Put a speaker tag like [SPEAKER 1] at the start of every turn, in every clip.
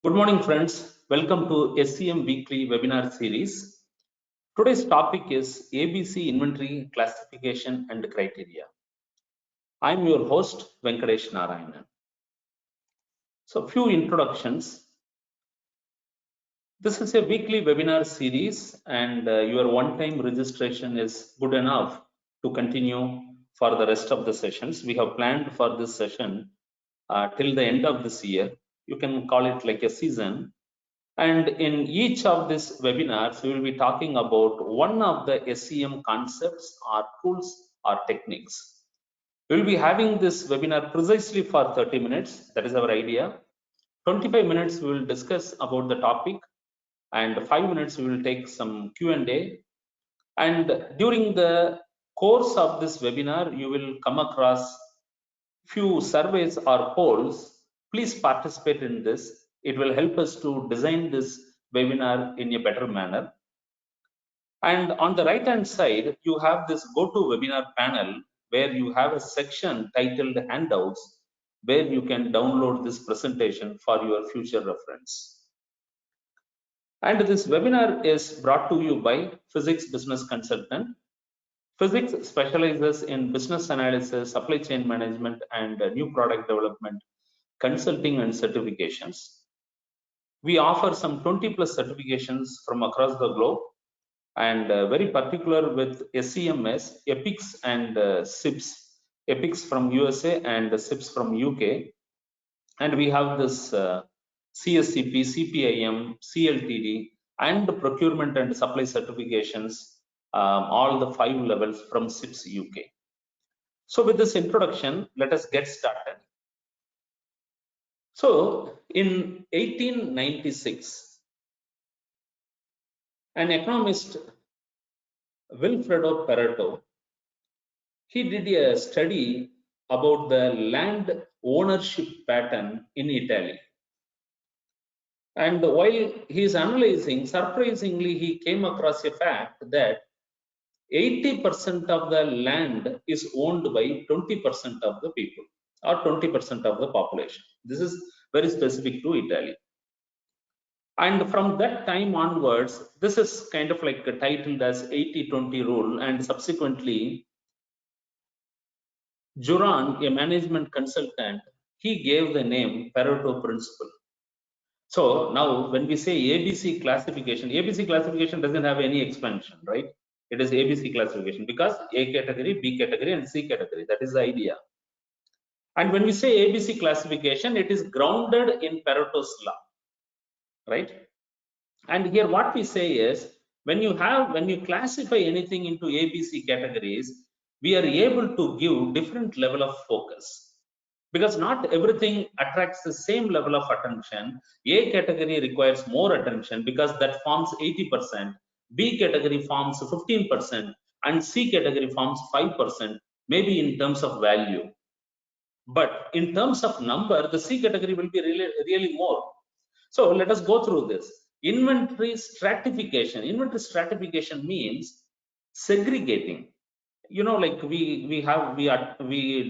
[SPEAKER 1] Good morning, friends. Welcome to SCM Weekly Webinar Series. Today's topic is ABC Inventory Classification and Criteria. I'm your host, Venkatesh Narayanan. So, few introductions. This is a weekly webinar series, and your one-time registration is good enough to continue for the rest of the sessions. We have planned for this session till the end of this year. You can call it like a season. And in each of these webinars, we will be talking about one of the SCM concepts or tools or techniques. We will be having this webinar precisely for 30 minutes. That is our idea. 25 minutes we will discuss about the topic, and 5 minutes we will take some Q&A. And during the course of this webinar, you will come across few surveys or polls. Please participate in this. It will help us to design this webinar in a better manner. And on the right hand side, you have this go to webinar panel where you have a section titled handouts where you can download this presentation for your future reference. And this webinar is brought to you by Physics Business Consultant. Physics specializes in business analysis, supply chain management, and new product development, consulting and certifications. We offer some 20 plus certifications from across the globe, and very particular with SCMS, EPICS and SIPS, EPICS from USA and SIPS from UK. And we have this CSCP, CPIM, CLTD, and procurement and supply certifications, all the 5 levels from SIPS UK. So with this introduction, let us get started. So in 1896, an economist, Vilfredo Pareto, he did a study about the land ownership pattern in Italy. And while he is analyzing, surprisingly, he came across a fact that 80% of the land is owned by 20% of the people or 20% of the population. This is very specific to Italy. And from that time onwards, this is kind of like titled as 80-20 rule, and subsequently Juran, a management consultant, he gave the name Pareto principle. So now when we say ABC classification doesn't have any expansion, right? It is ABC classification because A category, B category, and C category. That is the idea. And when we say ABC classification, it is grounded in Pareto's law, right? And here what we say is, when you classify anything into ABC categories, we are able to give different level of focus, because not everything attracts the same level of attention. A category requires more attention because that forms 80%, B category forms 15%, and C category forms 5%, maybe in terms of value. But in terms of number, the C category will be really more. So let us go through this. Inventory stratification. Inventory stratification means segregating. You know, like we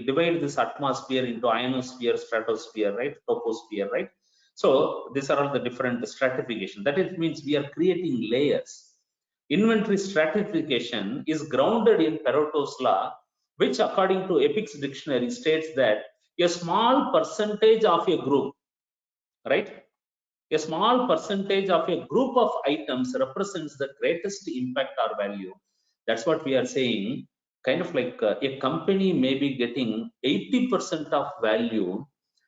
[SPEAKER 1] divide this atmosphere into ionosphere, stratosphere, right? Troposphere, right? So these are all the different stratification. That it means we are creating layers. Inventory stratification is grounded in Pareto's law, which according to EPICS dictionary states that a small percentage of a group, right? A small percentage of a group of items represents the greatest impact or value. That's what we are saying. Kind of like a company may be getting 80% of value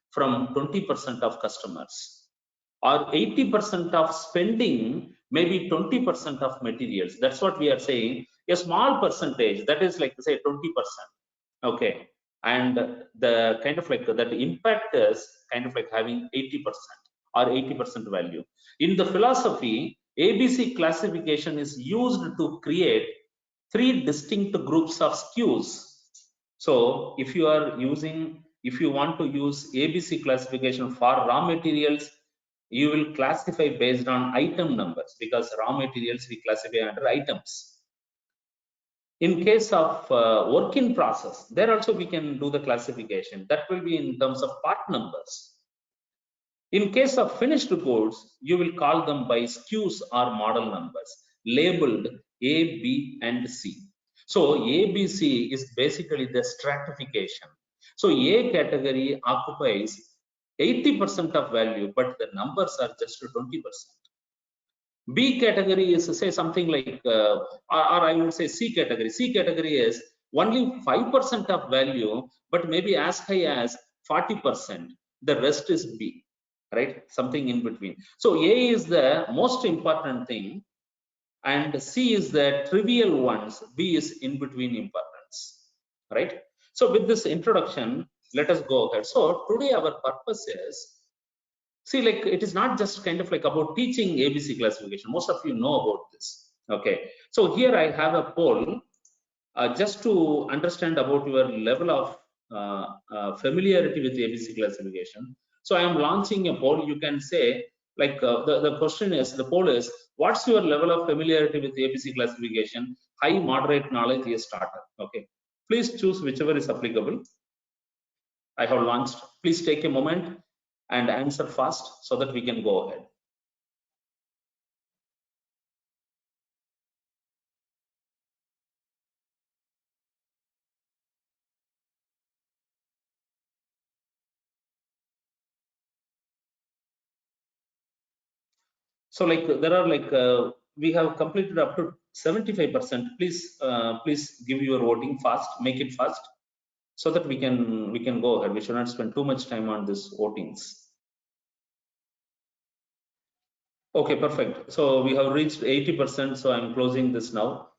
[SPEAKER 1] from 20% of customers, or 80% of spending, maybe 20% of materials. That's what we are saying. A small percentage, that is like say 20%. Okay. And the kind of like that impact is kind of like having 80% or 80% value. In the philosophy, ABC classification is used to create 3 distinct groups of SKUs. So if you want to use ABC classification for raw materials, you will classify based on item numbers, because raw materials we classify under items. In case of work in process, there also we can do the classification. That will be in terms of part numbers. In case of finished goods, you will call them by SKUs or model numbers labeled A, B, and C. So ABC is basically the stratification. So A category occupies 80% of value, but the numbers are just 20%. B category is say something like, or I would say C category. C category is only 5% of value, but maybe as high as 40%. The rest is B, right? Something in between. So A is the most important thing, and C is the trivial ones. B is in between importance, right? So with this introduction, let us go ahead. So today our purpose is, see, like it is not just kind of like about teaching ABC classification. Most of you know about this. Okay, so here I have a poll just to understand about your level of familiarity with ABC classification. So I am launching a poll. You can say, like the question is, the poll is, what's your level of familiarity with ABC classification? High, moderate, knowledge, a starter. Okay, please choose whichever is applicable. I have launched. Please take a moment and answer fast so that we can go ahead. So like there are like we have completed up to 75%. Please give your voting fast, make it fast, so that we can go ahead. We should not spend too much time on this votings. Okay, perfect. So we have reached 80%. So I'm closing this now.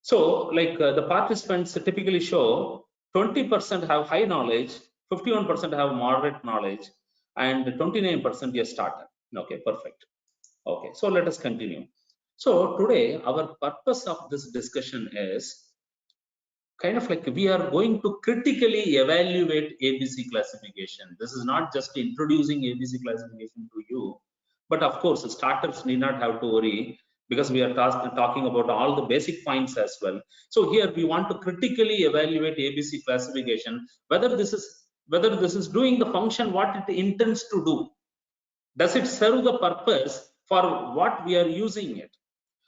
[SPEAKER 1] So like the participants typically show 20% have high knowledge, 51% have moderate knowledge, and 29% a starter. Okay, perfect. Okay, so let us continue. So today our purpose of this discussion is kind of like we are going to critically evaluate ABC classification. This is not just introducing ABC classification to you, but of course starters need not have to worry, because we are talking about all the basic points as well. So here we want to critically evaluate ABC classification, whether this is doing the function what it intends to do. Does it serve the purpose for what we are using it?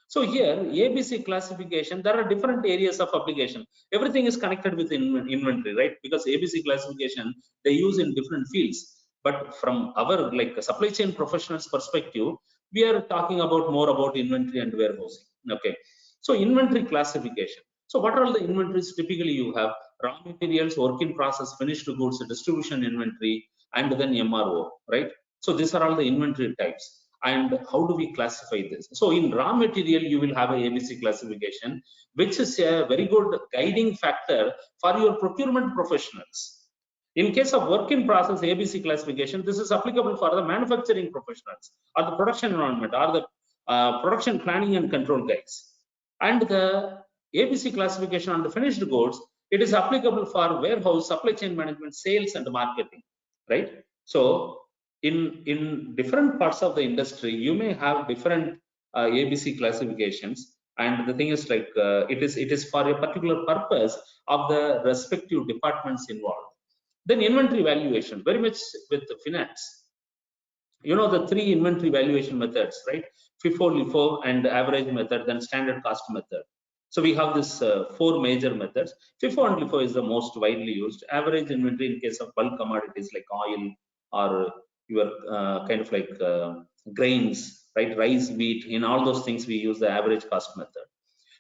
[SPEAKER 1] So here, ABC classification, there are different areas of application. Everything is connected with inventory, right? Because ABC classification, they use in different fields. But from our like supply chain professionals perspective, we are talking about more about inventory and warehousing. Okay. So inventory classification. So what are all the inventories typically you have? Raw materials, work in process, finished goods, distribution inventory, and then MRO, right? So these are all the inventory types. And how do we classify this? So in raw material, you will have a ABC classification, which is a very good guiding factor for your procurement professionals. In case of work in process ABC classification, this is applicable for the manufacturing professionals or the production environment or the production planning and control guys. And the ABC classification on the finished goods, it is applicable for warehouse, supply chain management, sales, and marketing, right? So in different parts of the industry, you may have different ABC classifications, and the thing is like it is for a particular purpose of the respective departments involved. Then inventory valuation, very much with finance. You know the three inventory valuation methods, right? FIFO, LIFO, and average method, then standard cost method. So we have this four major methods. FIFO and LIFO is the most widely used. Average inventory in case of bulk commodities like oil or your kind of like grains, right? Rice, wheat, in all those things we use the average cost method.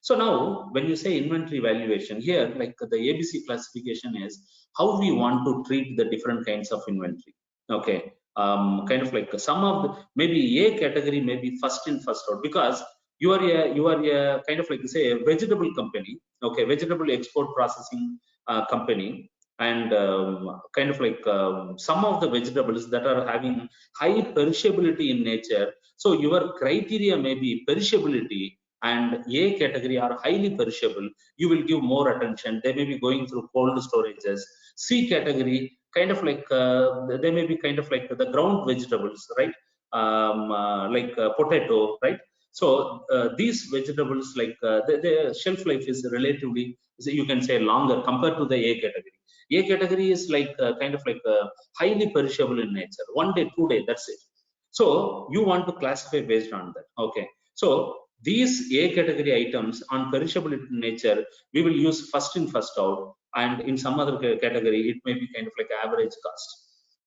[SPEAKER 1] So now when you say inventory valuation, here like the ABC classification is how we want to treat the different kinds of inventory. Okay, kind of like some of the, maybe A category may be first in first out, because you are a kind of like say a vegetable company, okay, vegetable export processing company, and kind of like some of the vegetables that are having high perishability in nature. So your criteria may be perishability, and A category are highly perishable, you will give more attention. They may be going through cold storages. C category, kind of like they may be kind of like the ground vegetables, right? Like potato, right? So these vegetables, like the shelf life is relatively, so you can say, longer compared to the A category. A category is like kind of like highly perishable in nature. 1 day, 2 day, that's it. So you want to classify based on that. Okay. So these A category items on perishability nature, we will use first in, first out, and in some other category, it may be kind of like average cost.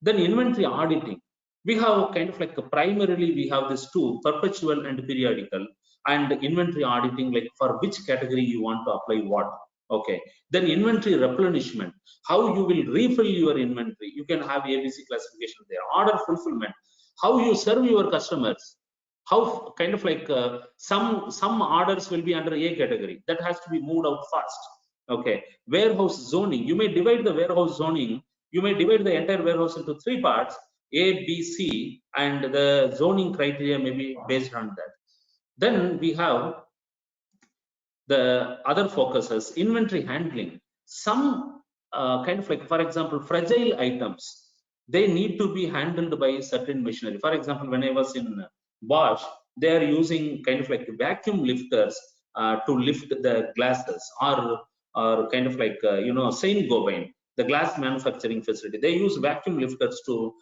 [SPEAKER 1] Then inventory auditing, we have kind of like primarily we have this two, perpetual and periodical, and inventory auditing, like for which category you want to apply what. Okay. Then inventory replenishment, how you will refill your inventory. You can have ABC classification there. Order fulfillment, how you serve your customers, how kind of like some orders will be under A category, that has to be moved out fast. Okay. Warehouse zoning, you may divide the warehouse zoning, you may divide the entire warehouse into 3 parts, A, B, C, and the zoning criteria may be based on that. Then we have the other focuses, inventory handling. Some kind of like, for example, fragile items, they need to be handled by certain machinery. For example, when I was in Bosch, they are using kind of like vacuum lifters to lift the glasses, or kind of like Saint-Gobain, the glass manufacturing facility, they use vacuum lifters to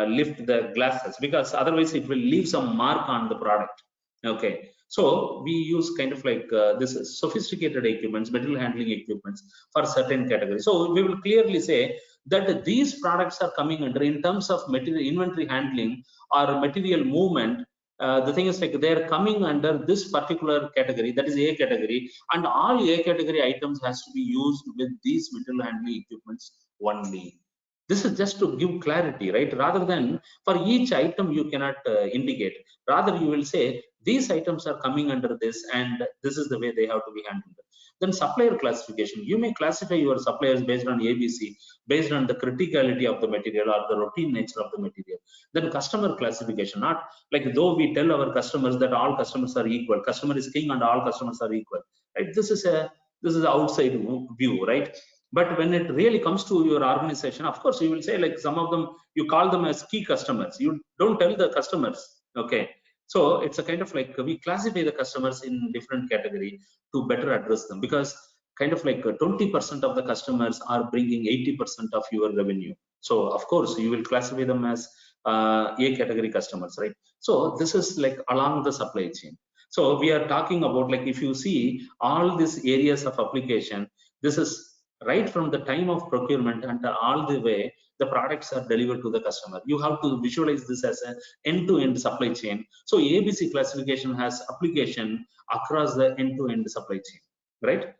[SPEAKER 1] lift the glasses, because otherwise it will leave some mark on the product. Okay. So we use kind of like this sophisticated equipments, material handling equipments for certain categories. So we will clearly say that these products are coming under, in terms of material inventory handling or material movement. The thing is like they are coming under this particular category, that is A category, and all A category items has to be used with these material handling equipments only. This is just to give clarity, right? Rather than for each item you cannot indicate. Rather, you will say these items are coming under this, and this is the way they have to be handled. Then supplier classification, you may classify your suppliers based on ABC, based on the criticality of the material or the routine nature of the material. Then customer classification, not like though we tell our customers that all customers are equal, customer is king and all customers are equal, right? This is a outside view, right? But when it really comes to your organization, of course you will say like some of them you call them as key customers, you don't tell the customers. Okay. So it's a kind of like we classify the customers in different category to better address them, because kind of like 20% of the customers are bringing 80% of your revenue. So of course you will classify them as A category customers, right? So this is like along the supply chain. So we are talking about, like, if you see all these areas of application, this is right from the time of procurement and all the way the products are delivered to the customer. You have to visualize this as an end-to-end supply chain. So ABC classification has application across the end-to-end supply chain, right?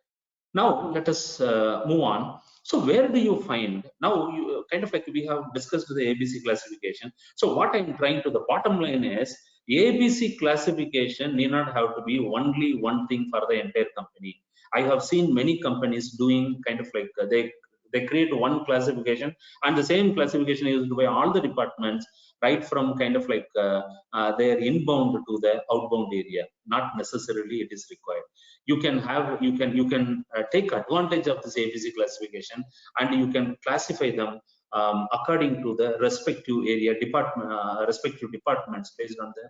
[SPEAKER 1] Now let us move on. So where do you find, now you kind of like we have discussed the ABC classification. So what I'm trying to, the bottom line is, ABC classification need not have to be only one thing for the entire company. I have seen many companies doing kind of like they create one classification, and the same classification is used by all the departments, right from kind of like their inbound to the outbound area. Not necessarily it is required. You can have, you can take advantage of this ABC classification, and you can classify them according to the respective area respective departments based on the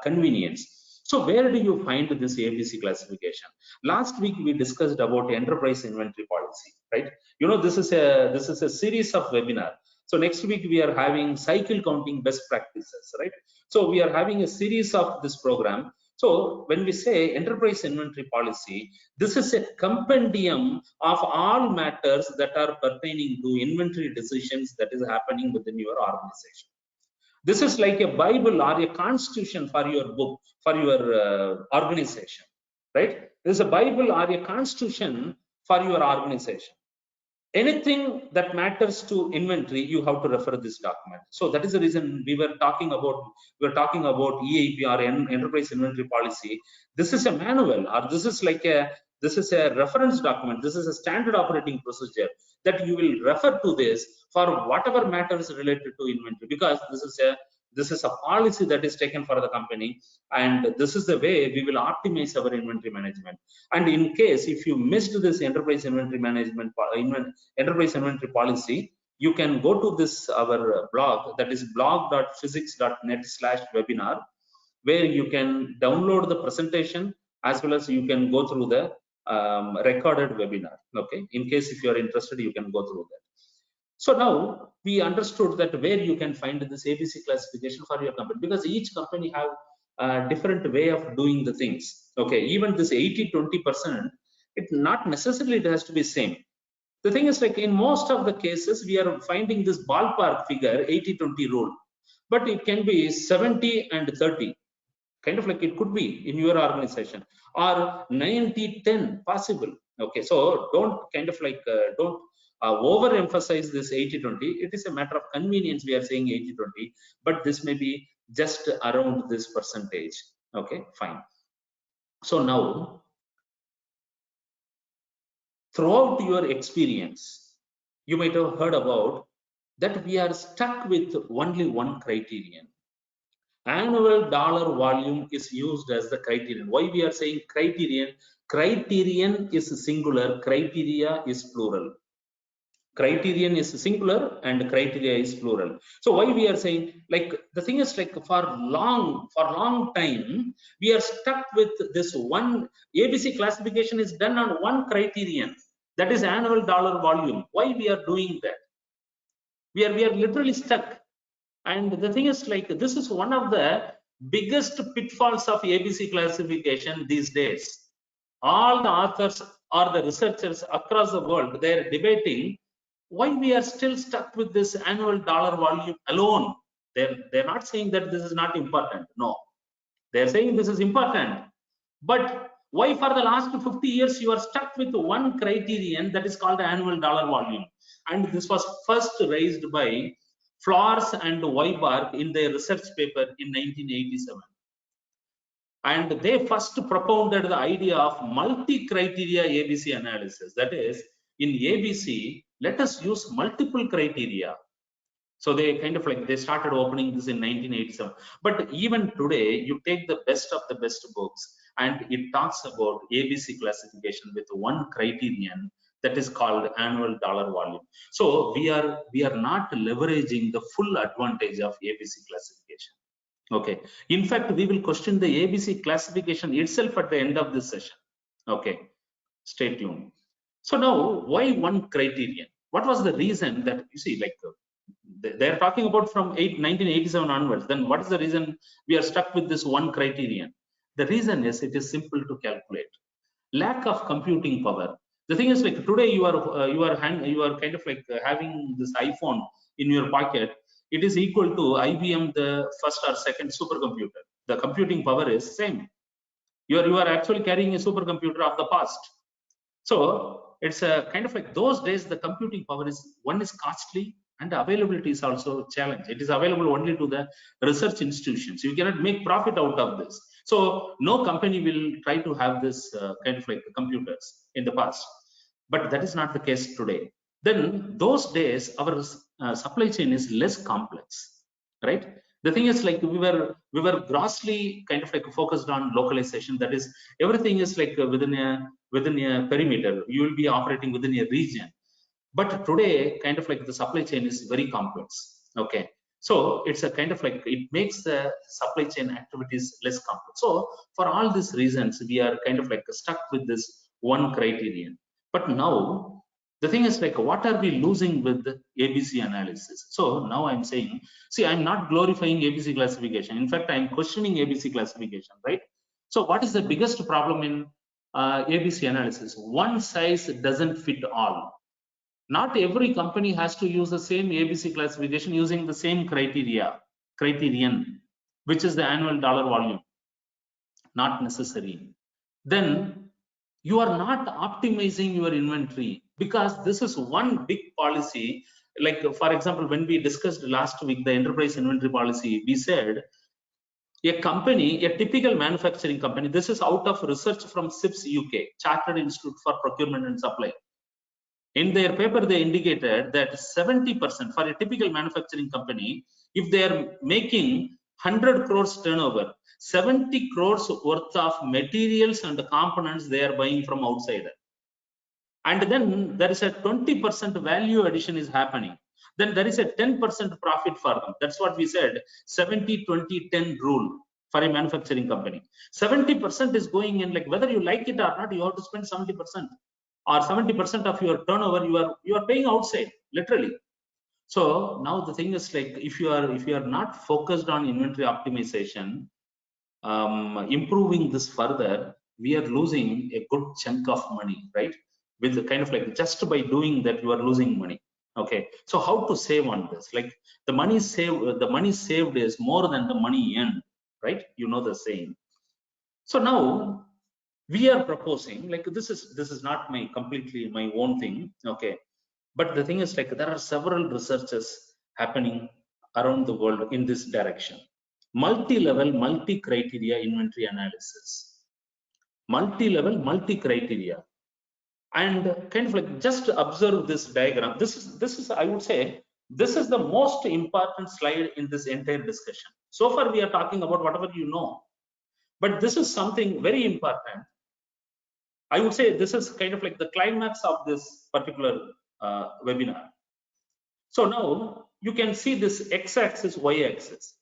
[SPEAKER 1] convenience. So where do you find this ABC classification? Last week we discussed about enterprise inventory policy, right? This is a series of webinar. So next week we are having cycle counting best practices, right? So we are having a series of this program. So when we say enterprise inventory policy, this is a compendium of all matters that are pertaining to inventory decisions that is happening within your organization. This is like a Bible or a constitution for your book, for your organization, right? This is a Bible or a constitution for your organization. Anything that matters to inventory, you have to refer this document. So that is the reason we were talking about EIP or enterprise inventory policy. This is a manual, or this is a reference document. This is a standard operating procedure that you will refer to this for whatever matters related to inventory, because this is a policy that is taken for the company, and this is the way we will optimize our inventory management. And in case if you missed this enterprise inventory management enterprise inventory policy, you can go to this our blog, that is blog.physics.net/webinar. where you can download the presentation as well as you can go through the recorded webinar. Okay, in case if you are interested, you can go through that. So now we understood that where you can find this ABC classification for your company, because each company have a different way of doing the things. Okay, even this 80-20%, it not necessarily it has to be same. The thing is, like in most of the cases, we are finding this ballpark figure 80-20 rule, but it can be 70-30, kind of like it could be in your organization, or 90-10 possible. Okay, so don't kind of like don't overemphasize this 80-20. It is a matter of convenience. We are saying 80-20, but this may be just around this percentage. Okay, fine. So now, throughout your experience, you might have heard about that we are stuck with only one criterion. Annual dollar volume is used as the criterion. Why we are saying criterion? Criterion is singular, criteria is plural. Criterion is singular and criteria is plural. So why we are saying, like, the thing is, like, for long time we are stuck with this one. ABC classification is done on one criterion, that is annual dollar volume. Why we are doing that? We are literally stuck. And the thing is, like, this is one of the biggest pitfalls of ABC classification these days. All the authors or the researchers across the world, they are debating why we are still stuck with this annual dollar volume alone. They're not saying that this is not important. No, they're saying this is important. But why for the last 50 years you are stuck with one criterion, that is called annual dollar volume? And this was first raised by Flores and Weiberg in their research paper in 1987. And they first propounded the idea of multi-criteria ABC analysis. That is, in ABC, let us use multiple criteria. So they kind of like, they started opening this in 1987. But even today, you take the best of the best books, and it talks about ABC classification with one criterion, that is called annual dollar volume. So we are not leveraging the full advantage of ABC classification. Okay, in fact, we will question the ABC classification itself at the end of this session. Okay, stay tuned. So now, why one criterion? What was the reason that, you see, like, they're talking about from 1987 onwards? Then what is the reason we are stuck with this one criterion? The reason is, it is simple to calculate. Lack of computing power. The thing is, like, today you are kind of like having this iPhone in your pocket. It is equal to IBM, the first or second supercomputer. The computing power is same. You are actually carrying a supercomputer of the past. So it's a kind of like, those days the computing power is costly, and availability is also a challenge. It is available only to the research institutions. You cannot make profit out of this. So no company will try to have this kind of like computers in the past. But that is not the case today. Then those days our supply chain is less complex, right? The thing is, like, we were grossly kind of like focused on localization. That is, everything is like within a perimeter. You will be operating within a region. But today, kind of like, the supply chain is very complex. Okay, so it's a kind of like, it makes the supply chain activities less complex. So for all these reasons, we are kind of like stuck with this one criterion. But now the thing is, like, what are we losing with the ABC analysis? So now I'm saying, see, I'm not glorifying ABC classification. In fact, I'm questioning ABC classification, right? So what is the biggest problem in ABC analysis? One size doesn't fit all. Not every company has to use the same ABC classification using the same criterion, which is the annual dollar volume. Not necessary. Then you are not optimizing your inventory, because this is one big policy. Like, for example, when we discussed last week the enterprise inventory policy, we said a company, a typical manufacturing company, this is out of research from CIPS UK, Chartered Institute for Procurement and Supply. In their paper, they indicated that 70% for a typical manufacturing company, if they are making 100 crores turnover, 70 crores worth of materials and components they are buying from outside. And then there is a 20% value addition is happening. Then there is a 10% profit for them. That's what we said, 70-20-10 rule. for a manufacturing company. 70% is going in, like whether you like it or not, you have to spend 70%, or 70% of your turnover you are paying outside, literally. So now the thing is, like, if you are not focused on inventory optimization, improving this further, we are losing a good chunk of money, right? With the kind of like, just by doing that, you are losing money. Okay, so how to save on this? Like, the money saved is more than the money earned, right? You know the saying. So now we are proposing, like, this is not my completely my own thing, okay? But the thing is, like, there are several researches happening around the world in this direction. Multi-level, multi-criteria inventory analysis. Multi-level, multi-criteria. And kind of like, just observe this diagram. This is I would say, this is the most important slide in this entire discussion. So far we are talking about whatever you know, but this is something very important. I would say this is kind of like the climax of this particular webinar. So now you can see this x-axis, y-axis.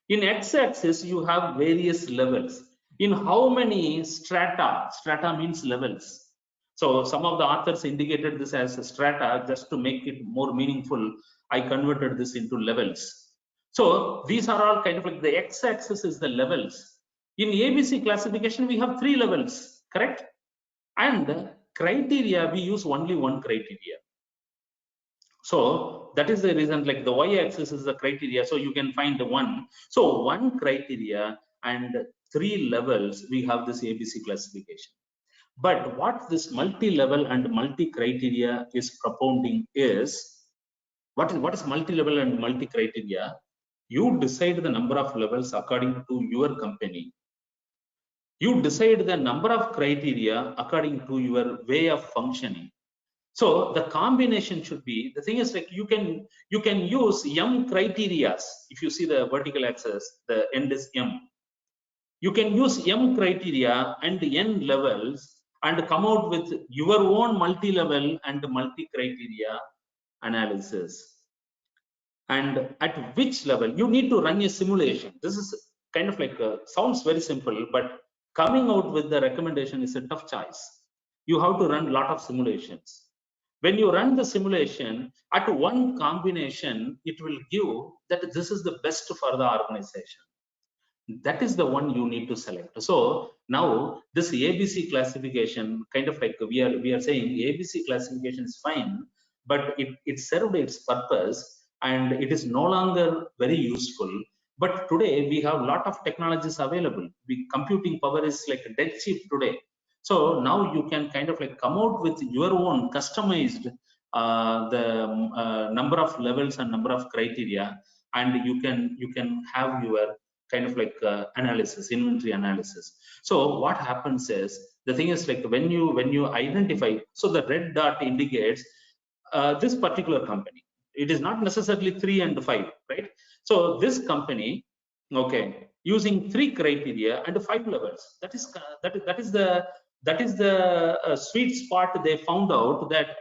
[SPEAKER 1] In x-axis, you have various levels. In how many strata? Strata means levels. So some of the authors indicated this as a strata just to make it more meaningful. I converted this into levels. So these are all kind of like, the x-axis is the levels. In ABC classification, we have 3 levels, correct? And criteria, we use only one criteria. So that is the reason, like, the y-axis is the criteria, so you can find the one. So one criteria and 3 levels, we have this ABC classification. But what this multi-level and multi-criteria is propounding is, what is multi-level and multi-criteria? You decide the number of levels according to your company. You decide the number of criteria according to your way of functioning. So the combination should be, the thing is, like, you can use M criteria. If you see the vertical axis, the end is M. You can use M criteria and N levels and come out with your own multi-level and multi-criteria analysis. And at which level you need to run a simulation. This is kind of like sounds very simple, but coming out with the recommendation is a tough choice. You have to run a lot of simulations. When you run the simulation at one combination, it will give that this is the best for the organization. That is the one you need to select. So now this ABC classification, kind of like, we are saying ABC classification is fine, but it served its purpose and it is no longer very useful. But today we have a lot of technologies available. Computing power is like dead cheap today. So now you can kind of like come out with your own customized number of levels and number of criteria, and you can have your kind of like analysis, inventory analysis. So what happens is, the thing is, like, when you identify, so the red dot indicates this particular company. It is not necessarily 3 and 5, right? So this company, okay, using 3 criteria and 5 levels, that is the sweet spot. They found out that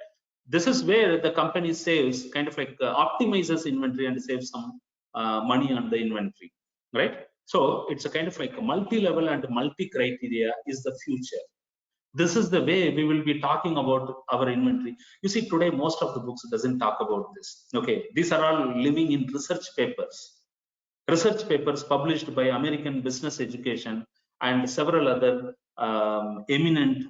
[SPEAKER 1] this is where the company saves, kind of like optimizes inventory and saves some money on the inventory, right? So it's a kind of like a multi-level and multi-criteria is the future. This is the way we will be talking about our inventory. You see, today most of the books doesn't talk about this. Okay, these are all living in research papers published by American Business Education and several other eminent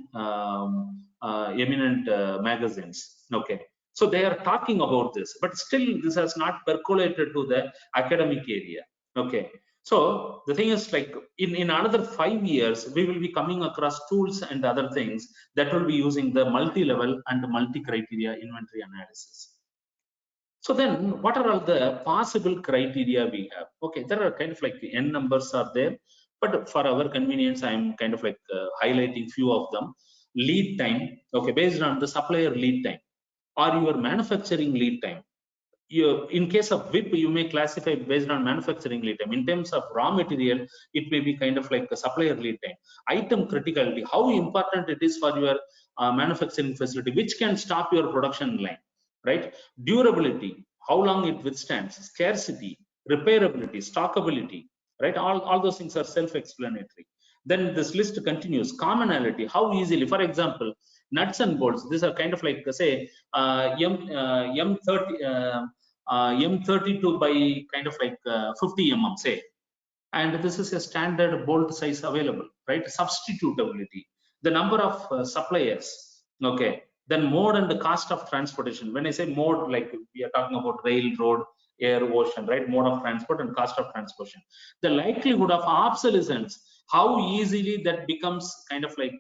[SPEAKER 1] magazines. Okay, so they are talking about this, but still this has not percolated to the academic area. Okay, so the thing is, like, in another 5 years, we will be coming across tools and other things that will be using the multi-level and multi-criteria inventory analysis. So then, what are all the possible criteria we have? Okay, there are kind of like the N numbers are there, but for our convenience, I'm kind of like highlighting few of them. Lead time, okay, based on the supplier lead time or your manufacturing lead time. In case of WIP, you may classify based on manufacturing lead time. In terms of raw material, it may be kind of like a supplier lead time. Item criticality, how important it is for your manufacturing facility, which can stop your production line, right? Durability, how long it withstands. Scarcity, repairability, stockability, right? All those things are self-explanatory. Then this list continues. Commonality, how easily, for example, nuts and bolts, these are kind of like, say, M32 by kind of like 50 mm, say, and this is a standard bolt size available, right? Substitutability, the number of suppliers, okay, then mode and the cost of transportation. When I say mode, like we are talking about rail, road, air, ocean, right? Mode of transport and cost of transportation. The likelihood of obsolescence, how easily that becomes kind of like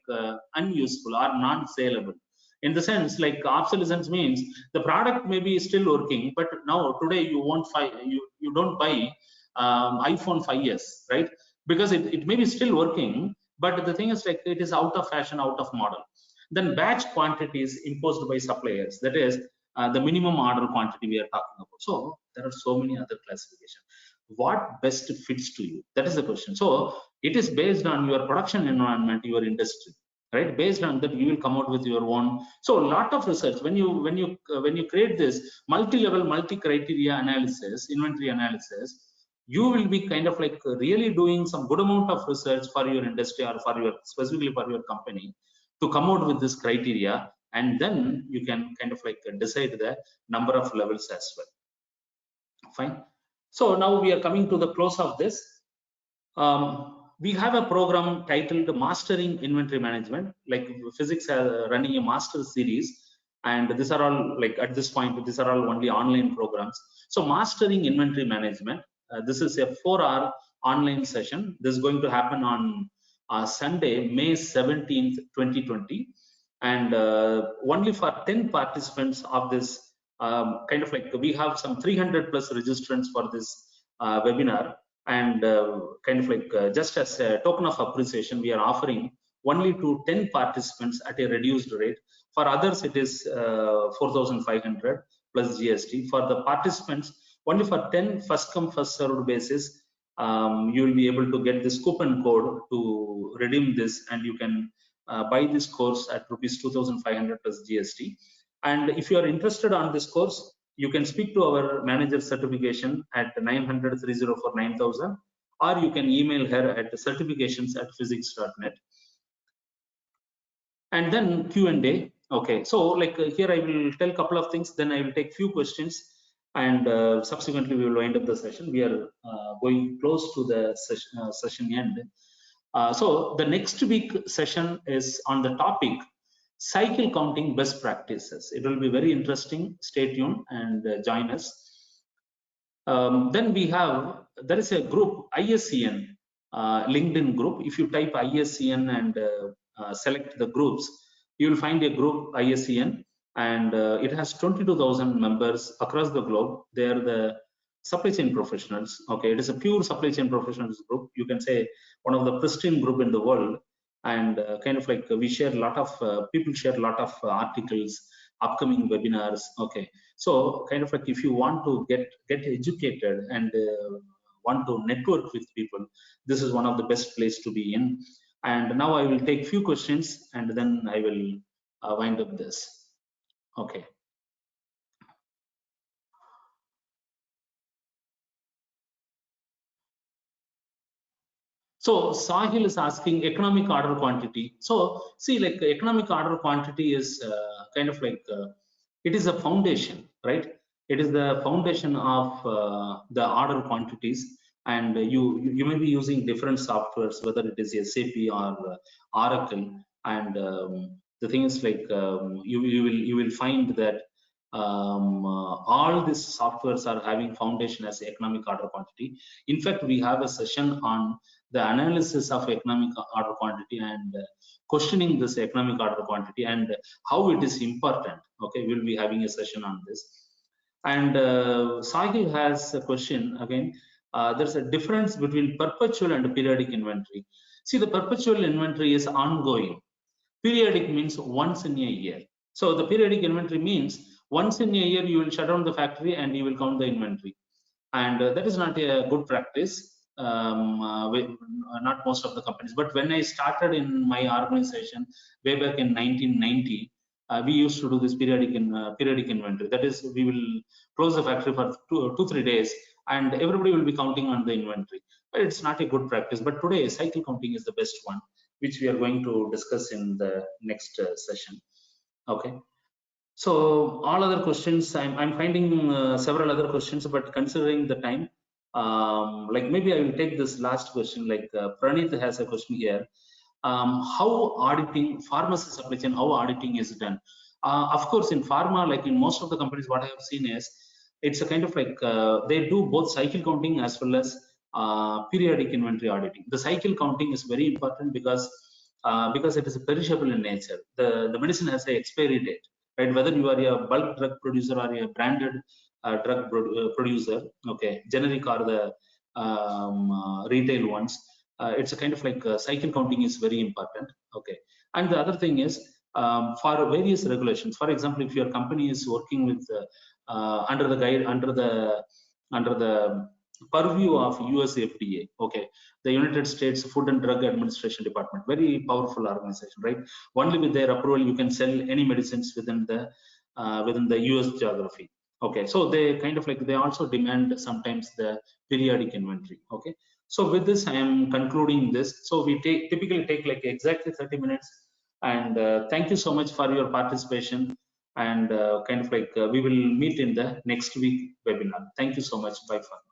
[SPEAKER 1] unuseful or non-saleable. In the sense, like obsolescence means the product may be still working, but now today you won't find, you don't buy iPhone 5s, right? Because it may be still working, but the thing is like it is out of fashion, out of model. Then batch quantities imposed by suppliers, that is the minimum order quantity we are talking about. So there are so many other classifications. What best fits to you? That is the question. So it is based on your production environment, your industry, right? Based on that, you will come out with your own. So a lot of research, when you create this multi-level, multi-criteria analysis, inventory analysis, you will be kind of like really doing some good amount of research for your industry or for your specifically for your company to come out with this criteria, and then you can kind of like decide the number of levels as well. Fine. So now we are coming to the close of this. We have a program titled Mastering Inventory Management. Like Physics running a master series, and these are all like at this point these are all only online programs. So Mastering Inventory Management, this is a 4-hour online session. This is going to happen on Sunday, May 17th, 2020, and only for 10 participants of this kind of like, we have some 300 plus registrants for this webinar, and kind of like just as a token of appreciation, we are offering only to 10 participants at a reduced rate. For others, it is 4,500 plus GST. For the participants, only for 10 first come first served basis, you will be able to get this coupon code to redeem this, and you can buy this course at rupees 2,500 plus GST. And if you are interested on this course, you can speak to our manager certification at 900-304-9000, or you can email her at certifications@physics.net. And then Q&A. Okay, so like here I will tell a couple of things, then I will take few questions, and subsequently we will wind up the session. We are going close to the session end. So the next week session is on the topic cycle counting best practices. It will be very interesting. Stay tuned and join us. Then we have, there is a group, ISCN, LinkedIn group. If you type ISCN and select the groups, you will find a group ISCN, and it has 22,000 members across the globe. They are the supply chain professionals. Okay, it is a pure supply chain professionals group. You can say one of the pristine group in the world, and kind of like we share a lot of people share a lot of articles, upcoming webinars. Okay, so kind of like if you want to get educated and want to network with people, this is one of the best place to be in. And now I will take few questions, and then I will wind up this. Okay. So Sahil is asking economic order quantity. So see, like economic order quantity is kind of like it is a foundation, right? It is the foundation of the order quantities, and you may be using different softwares, whether it is SAP or Oracle. And the thing is like you will find that all these softwares are having foundation as economic order quantity. In fact, we have a session on the analysis of economic order quantity and questioning this economic order quantity and how it is important. Okay, we'll be having a session on this. And Sahil has a question again. There's a difference between perpetual and periodic inventory. See, the perpetual inventory is ongoing. Periodic means once in a year. So the periodic inventory means once in a year you will shut down the factory and you will count the inventory, and that is not a good practice. Not most of the companies, but when I started in my organization way back in 1990, we used to do this periodic inventory. That is, we will close the factory for 2-3 days, and everybody will be counting on the inventory. But it's not a good practice. But today, cycle counting is the best one, which we are going to discuss in the next session. Okay. So all other questions, I'm finding several other questions, but considering the time, like maybe I will take this last question. Like Pranit has a question here. How auditing, pharmacy supply chain, how auditing is done? Of course, in pharma, like in most of the companies, what I have seen is it's a kind of like they do both cycle counting as well as periodic inventory auditing. The cycle counting is very important because it is perishable in nature. The medicine has an expiry date, right? Whether you are a bulk drug producer or a branded drug producer, okay, generic or the retail ones, it's a kind of like cycle counting is very important. Okay, and the other thing is for various regulations. For example, if your company is working with under the purview of US FDA, okay, the United States Food and Drug Administration Department, very powerful organization, right? Only with their approval you can sell any medicines within the US geography. Okay, so they kind of like they also demand sometimes the periodic inventory. Okay, so with this I am concluding this. So we typically take like exactly 30 minutes, and thank you so much for your participation, and kind of like we will meet in the next week webinar. Thank you so much. Bye for now.